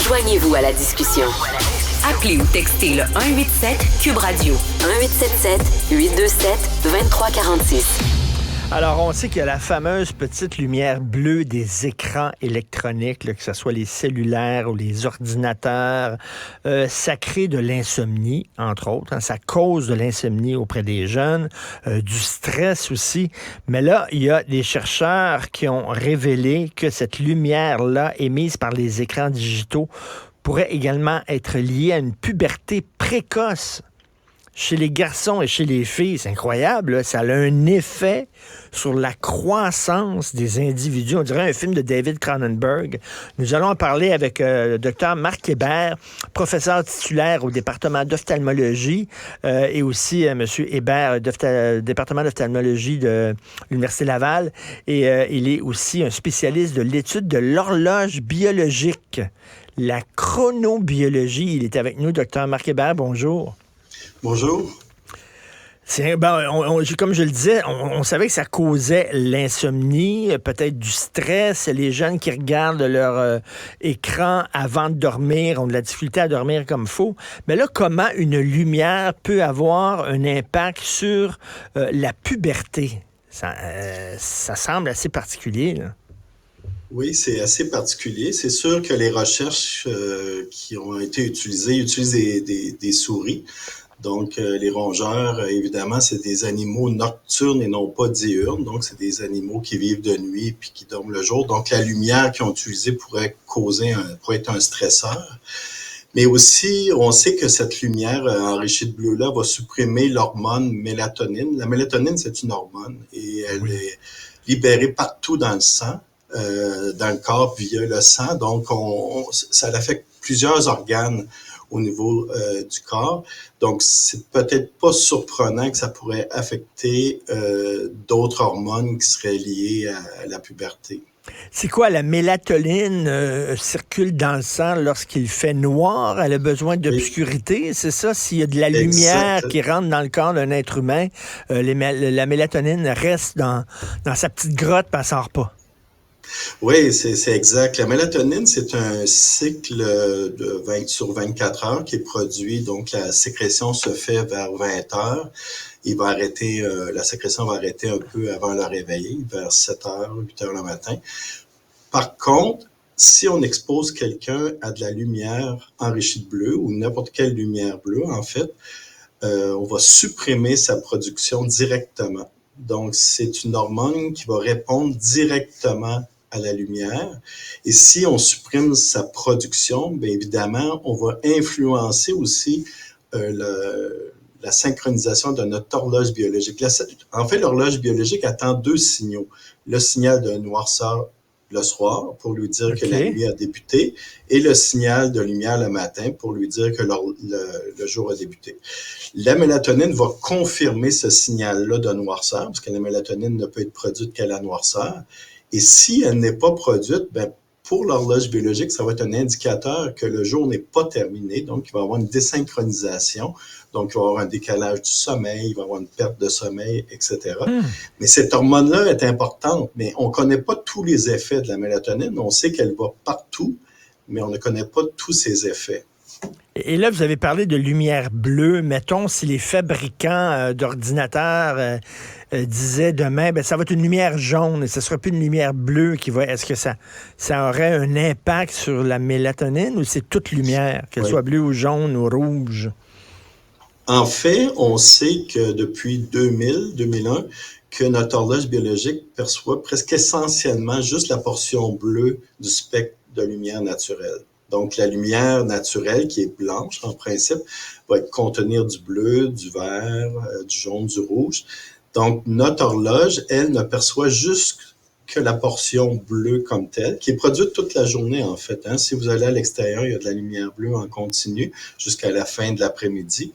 Joignez-vous à la discussion. Appelez ou textez le 187-CUBE Radio. 1877-827-2346. Alors, on sait qu'il y a la fameuse petite lumière bleue des écrans électroniques, là, que ce soit les cellulaires ou les ordinateurs. Ça crée de l'insomnie, entre autres. Hein, ça cause de l'insomnie auprès des jeunes, du stress aussi. Mais là, il y a des chercheurs qui ont révélé que cette lumière-là, émise par les écrans digitaux, pourrait également être liée à une puberté précoce. Chez les garçons et chez les filles, c'est incroyable, là. Ça a un effet sur la croissance des individus. On dirait un film de David Cronenberg. Nous allons en parler avec le docteur Marc Hébert, professeur titulaire au département d'ophtalmologie et aussi M. Hébert, département d'ophtalmologie de l'Université Laval. Et il est aussi un spécialiste de l'étude de l'horloge biologique, la chronobiologie. Il est avec nous, docteur Marc Hébert. Bonjour. Bonjour. Comme je le disais, on savait que ça causait l'insomnie, peut-être du stress. Les jeunes qui regardent leur écran avant de dormir ont de la difficulté à dormir comme il faut. Mais là, comment une lumière peut avoir un impact sur la puberté? Ça semble assez particulier, là. Oui, c'est assez particulier. C'est sûr que les recherches qui ont été utilisées utilisent des souris. Donc, les rongeurs, évidemment, c'est des animaux nocturnes et non pas diurnes. Donc, c'est des animaux qui vivent de nuit puis qui dorment le jour. Donc, la lumière qu'ils ont utilisée pourrait être un stresseur. Mais aussi, on sait que cette lumière enrichie de bleu-là va supprimer l'hormone mélatonine. La mélatonine, c'est une hormone et elle est libérée partout dans le sang, dans le corps via le sang. Donc, ça affecte plusieurs organes au niveau du corps. Donc, c'est peut-être pas surprenant que ça pourrait affecter d'autres hormones qui seraient liées à la puberté. C'est quoi, la mélatonine circule dans le sang lorsqu'il fait noir? Elle a besoin d'obscurité, c'est ça? S'il y a de la lumière qui rentre dans le corps d'un être humain, la mélatonine reste dans sa petite grotte et elle sort pas. Oui, c'est exact. La mélatonine, c'est un cycle sur 24 heures qui est produit. Donc, la sécrétion se fait vers 20 heures. La sécrétion va arrêter un peu avant le réveil, vers 7 heures, 8 heures le matin. Par contre, si on expose quelqu'un à de la lumière enrichie de bleu ou n'importe quelle lumière bleue, en fait, on va supprimer sa production directement. Donc, c'est une hormone qui va répondre directement à la lumière. Et si on supprime sa production, bien évidemment, on va influencer aussi la synchronisation de notre horloge biologique. En fait, l'horloge biologique attend deux signaux. Le signal de noirceur le soir pour lui dire que la nuit a débuté et le signal de lumière le matin pour lui dire que le jour a débuté. La mélatonine va confirmer ce signal-là de noirceur parce que la mélatonine ne peut être produite qu'à la noirceur. Et si elle n'est pas produite, ben, pour l'horloge biologique, ça va être un indicateur que le jour n'est pas terminé. Donc, il va y avoir une désynchronisation. Donc, il va y avoir un décalage du sommeil, il va y avoir une perte de sommeil, etc. Mais cette hormone-là est importante, mais on ne connaît pas tous les effets de la mélatonine. On sait qu'elle va partout, mais on ne connaît pas tous ses effets. Et là, vous avez parlé de lumière bleue. Mettons, si les fabricants d'ordinateurs disaient demain, ben, ça va être une lumière jaune et ce ne sera plus une lumière bleue qui va... Est-ce que ça aurait un impact sur la mélatonine ou c'est toute lumière, qu'elle soit bleue ou jaune ou rouge? En fait, on sait que depuis 2001, que notre horloge biologique perçoit presque essentiellement juste la portion bleue du spectre de lumière naturelle. Donc, la lumière naturelle, qui est blanche en principe, va contenir du bleu, du vert, du jaune, du rouge. Donc, notre horloge, elle, ne perçoit juste que la portion bleue comme telle, qui est produite toute la journée, en fait. Hein. Si vous allez à l'extérieur, il y a de la lumière bleue en continu jusqu'à la fin de l'après-midi.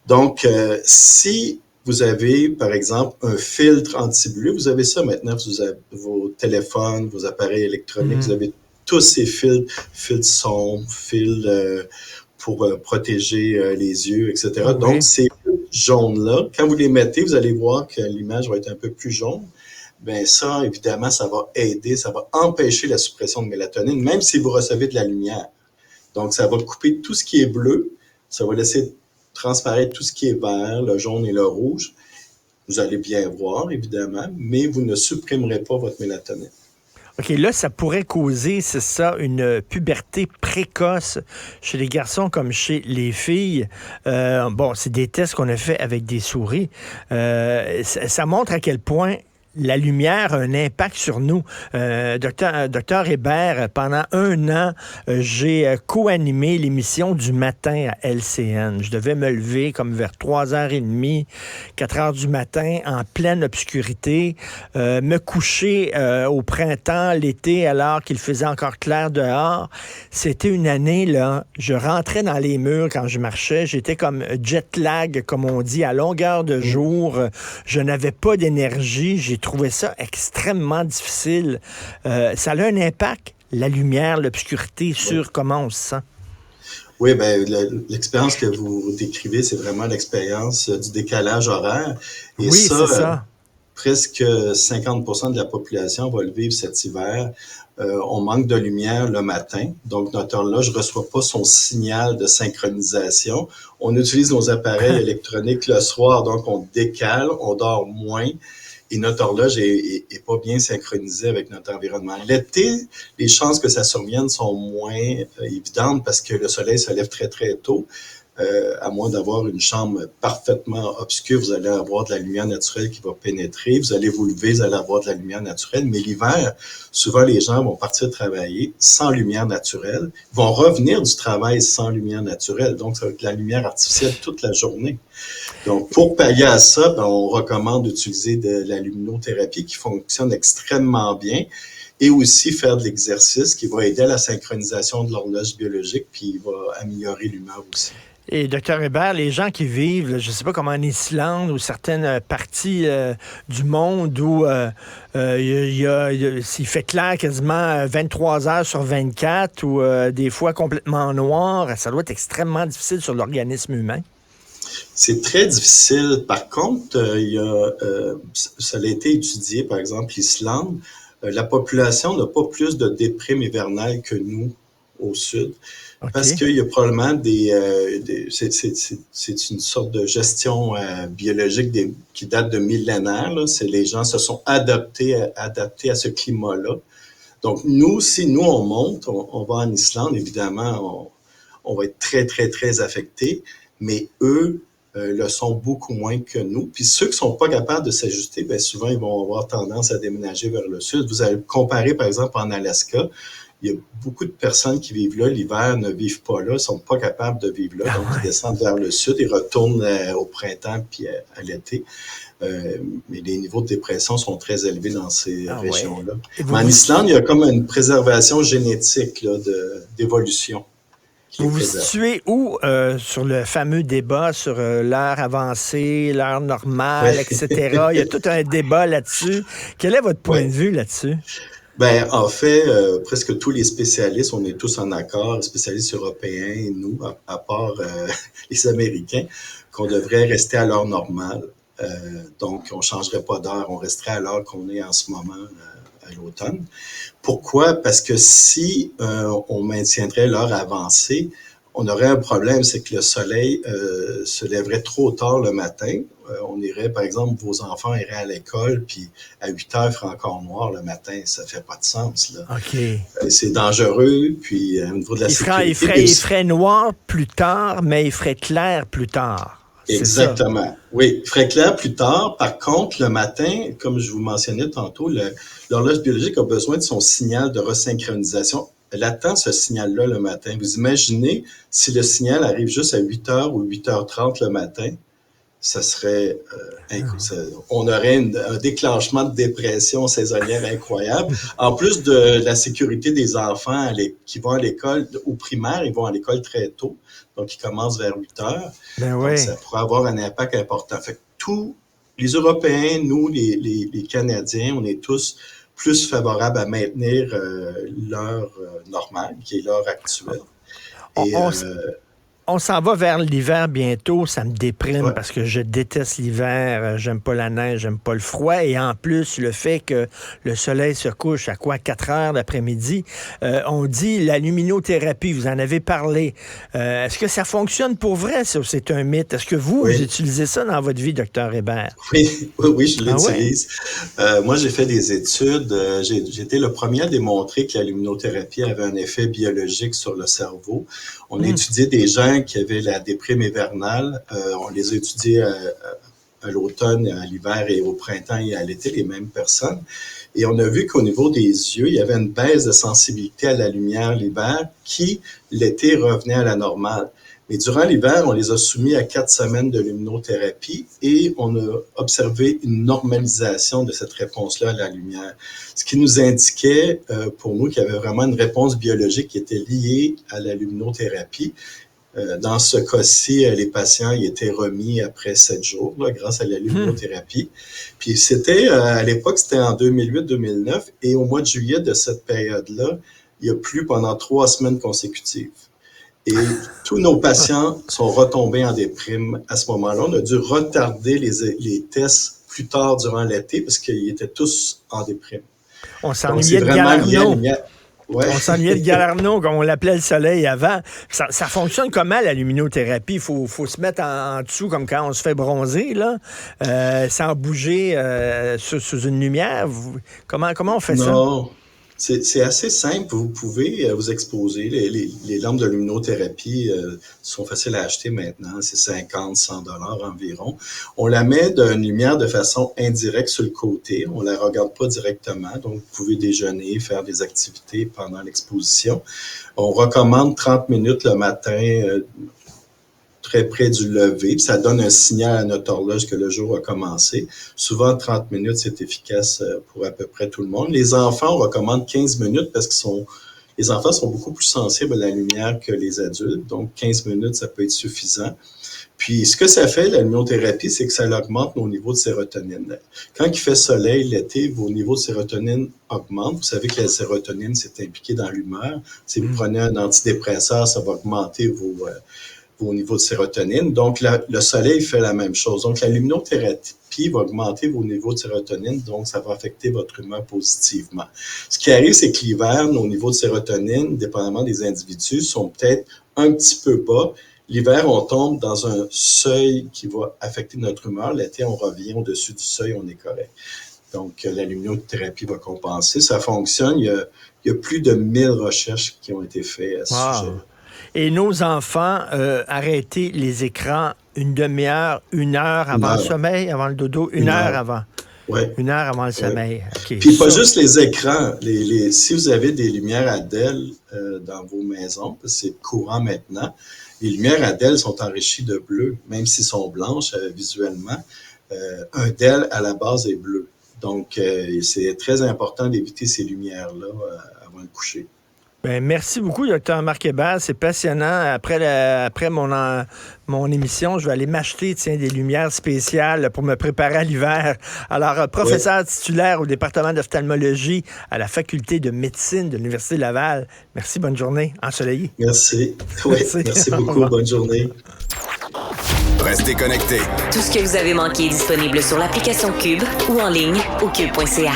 Donc, si vous avez, par exemple, un filtre anti-bleu, vous avez ça maintenant, vous avez vos téléphones, vos appareils électroniques, vous avez tous ces filtres sombres, filtres pour protéger les yeux, etc. Oui. Donc, ces filtres jaunes-là, quand vous les mettez, vous allez voir que l'image va être un peu plus jaune. ben ça, évidemment, ça va aider, ça va empêcher la suppression de mélatonine, même si vous recevez de la lumière. Donc, ça va couper tout ce qui est bleu, ça va laisser transparaître tout ce qui est vert, le jaune et le rouge. Vous allez bien voir, évidemment, mais vous ne supprimerez pas votre mélatonine. OK, là, ça pourrait causer, c'est ça, une puberté précoce chez les garçons comme chez les filles. Bon, c'est des tests qu'on a fait avec des souris. Ça montre à quel point la lumière a un impact sur nous. Docteur Hébert, pendant 1 an, j'ai co-animé l'émission du matin à LCN. Je devais me lever comme vers 3h30, 4h du matin, en pleine obscurité, me coucher au printemps, l'été, alors qu'il faisait encore clair dehors. C'était une année, là, je rentrais dans les murs quand je marchais. J'étais comme jet lag, comme on dit, à longueur de jour. Je n'avais pas d'énergie. J'ai trouvé ça extrêmement difficile. Ça a un impact, la lumière, l'obscurité, sur comment on se sent. Oui, ben l'expérience que vous décrivez, c'est vraiment l'expérience du décalage horaire. Et Oui, c'est ça. presque 50% de la population va le vivre cet hiver. On manque de lumière le matin, donc notre horloge ne reçoit pas son signal de synchronisation. On utilise nos appareils électroniques le soir, donc on décale, on dort moins. Et notre horloge est pas bien synchronisée avec notre environnement. L'été, les chances que ça survienne sont moins évidentes parce que le soleil se lève très, très tôt. À moins d'avoir une chambre parfaitement obscure, vous allez avoir de la lumière naturelle qui va pénétrer. Vous allez vous lever, vous allez avoir de la lumière naturelle. Mais l'hiver, souvent, les gens vont partir travailler sans lumière naturelle, vont revenir du travail sans lumière naturelle. Donc, ça va être de la lumière artificielle toute la journée. Donc, pour pallier à ça, ben, on recommande d'utiliser de la luminothérapie qui fonctionne extrêmement bien et aussi faire de l'exercice qui va aider à la synchronisation de l'horloge biologique puis il va améliorer l'humeur aussi. Et Dr Hébert, les gens qui vivent, je ne sais pas comment en Islande ou certaines parties du monde où il fait clair quasiment 23 heures sur 24 ou des fois complètement noir, ça doit être extrêmement difficile sur l'organisme humain. C'est très difficile. Par contre, ça a été étudié, par exemple, l'Islande. La population n'a pas plus de déprime hivernale que nous au sud. Okay. Parce qu'il y a probablement c'est une sorte de gestion biologique qui date de millénaires. Là. Les gens se sont adaptés à ce climat-là. Donc, si nous, on monte, on va en Islande, évidemment, on va être très, très, très affectés. Mais eux le sont beaucoup moins que nous. Puis ceux qui sont pas capables de s'ajuster, bien souvent, ils vont avoir tendance à déménager vers le sud. Vous allez comparer, par exemple, en Alaska, il y a beaucoup de personnes qui vivent là. L'hiver ne vivent pas là, ne sont pas capables de vivre là. Donc, ils descendent vers le sud et retournent au printemps puis à l'été. Mais les niveaux de dépression sont très élevés dans ces régions-là. Ouais. Mais en Islande, il y a comme une préservation génétique là, d'évolution. Vous vous situez où sur le fameux débat sur l'heure avancée, l'heure normale, etc.? Il y a tout un débat là-dessus. Quel est votre point de vue là-dessus? Ben, en fait, presque tous les spécialistes, on est tous en accord, les spécialistes européens et nous, à part les Américains, qu'on devrait rester à l'heure normale. Donc, on ne changerait pas d'heure, on resterait à l'heure qu'on est en ce moment à l'automne. Pourquoi? Parce que si on maintiendrait l'heure avancée, on aurait un problème, c'est que le soleil se lèverait trop tard le matin. On irait, par exemple, vos enfants iraient à l'école, puis à 8 heures, il ferait encore noir le matin. Ça fait pas de sens, là. OK. C'est dangereux, puis au niveau de la sécurité... Il ferait noir plus tard, mais il ferait clair plus tard. Exactement. Oui, il ferait clair plus tard. Par contre, le matin, comme je vous mentionnais tantôt, l'horloge biologique a besoin de son signal de resynchronisation. Elle attend ce signal-là le matin. Vous imaginez si le signal arrive juste à 8h ou 8h30 le matin, ça serait on aurait un déclenchement de dépression saisonnière incroyable. En plus de la sécurité des enfants qui vont à l'école au primaire, ils vont à l'école très tôt, donc ils commencent vers 8h. Donc ça pourrait avoir un impact important. Fait que tous les Européens, nous, les Canadiens, on est tous plus favorables à maintenir l'heure normale, qui est l'heure actuelle. On s'en va vers l'hiver bientôt. Ça me déprime Ouais. parce que je déteste l'hiver. J'aime pas la neige, j'aime pas le froid. Et en plus, le fait que le soleil se couche à 4 heures l'après-midi, on dit la luminothérapie, vous en avez parlé. Est-ce que ça fonctionne pour vrai, ça, ou c'est un mythe? Est-ce que vous utilisez ça dans votre vie, Dr. Hébert? Oui, je l'utilise. Moi, j'ai fait des études. J'ai été le premier à démontrer que la luminothérapie avait un effet biologique sur le cerveau. On a étudié des gens qui avaient la déprime hivernale. On les a étudiés à l'automne, à l'hiver et au printemps et à l'été, les mêmes personnes. Et on a vu qu'au niveau des yeux, il y avait une baisse de sensibilité à la lumière l'hiver qui, l'été, revenait à la normale. Mais durant l'hiver, on les a soumis à 4 semaines de luminothérapie et on a observé une normalisation de cette réponse-là à la lumière. Ce qui nous indiquait, pour nous, qu'il y avait vraiment une réponse biologique qui était liée à la luminothérapie. Dans ce cas-ci, les patients y étaient remis après 7 jours, là, grâce à la luminothérapie. Puis c'était, à l'époque, c'était en 2008-2009, et au mois de juillet de cette période-là, il a plu pendant 3 semaines consécutives. Et tous nos patients sont retombés en déprime à ce moment-là. On a dû retarder les tests plus tard durant l'été parce qu'ils étaient tous en déprime. On s'ennuyait de Galarno. Ouais. On s'ennuyait de Galarno, comme on l'appelait le soleil avant. Ça fonctionne comment, la luminothérapie? Il faut se mettre en dessous, comme quand on se fait bronzer, là, sans bouger sous une lumière. Comment on fait ça? Non. C'est assez simple. Vous pouvez vous exposer. Les lampes de luminothérapie sont faciles à acheter maintenant. C'est 50, 100 $ environ. On la met d'une lumière de façon indirecte sur le côté. On la regarde pas directement. Donc, vous pouvez déjeuner, faire des activités pendant l'exposition. On recommande 30 minutes le matin, très près du lever, puis ça donne un signal à notre horloge que le jour a commencé. Souvent, 30 minutes, c'est efficace pour à peu près tout le monde. Les enfants, on recommande 15 minutes parce que les enfants sont beaucoup plus sensibles à la lumière que les adultes, donc 15 minutes, ça peut être suffisant. Puis, ce que ça fait, la luminothérapie, c'est que ça augmente nos niveaux de sérotonine. Quand il fait soleil l'été, vos niveaux de sérotonine augmentent. Vous savez que la sérotonine, c'est impliqué dans l'humeur. Si vous prenez un antidépresseur, ça va augmenter vos niveaux de sérotonine. Donc, le soleil fait la même chose. Donc, la luminothérapie va augmenter vos niveaux de sérotonine, donc ça va affecter votre humeur positivement. Ce qui arrive, c'est que l'hiver, nos niveaux de sérotonine, dépendamment des individus, sont peut-être un petit peu bas. L'hiver, on tombe dans un seuil qui va affecter notre humeur. L'été, on revient au-dessus du seuil, on est correct. Donc, la luminothérapie va compenser. Ça fonctionne. Il y a plus de 1000 recherches qui ont été faites à ce sujet. Et nos enfants, arrêter les écrans une demi-heure, 1 heure avant le sommeil, avant le dodo, une heure avant. Oui. 1 heure avant le sommeil. Okay. Puis pas juste les écrans. Si vous avez des lumières ADEL dans vos maisons, parce que c'est courant maintenant, les lumières ADEL sont enrichies de bleu, même s'ils sont blanches visuellement. Un DEL à la base est bleu. Donc, c'est très important d'éviter ces lumières-là avant le coucher. Ben, merci beaucoup, Dr. Marc Hébert. C'est passionnant. Après mon émission, je vais aller m'acheter des lumières spéciales pour me préparer à l'hiver. Alors, professeur titulaire au département d'ophtalmologie à la faculté de médecine de l'Université Laval. Merci, bonne journée. Ensoleillée. Merci. Oui, merci beaucoup. Bonne journée. Restez connectés. Tout ce que vous avez manqué est disponible sur l'application Cube ou en ligne au cube.ca.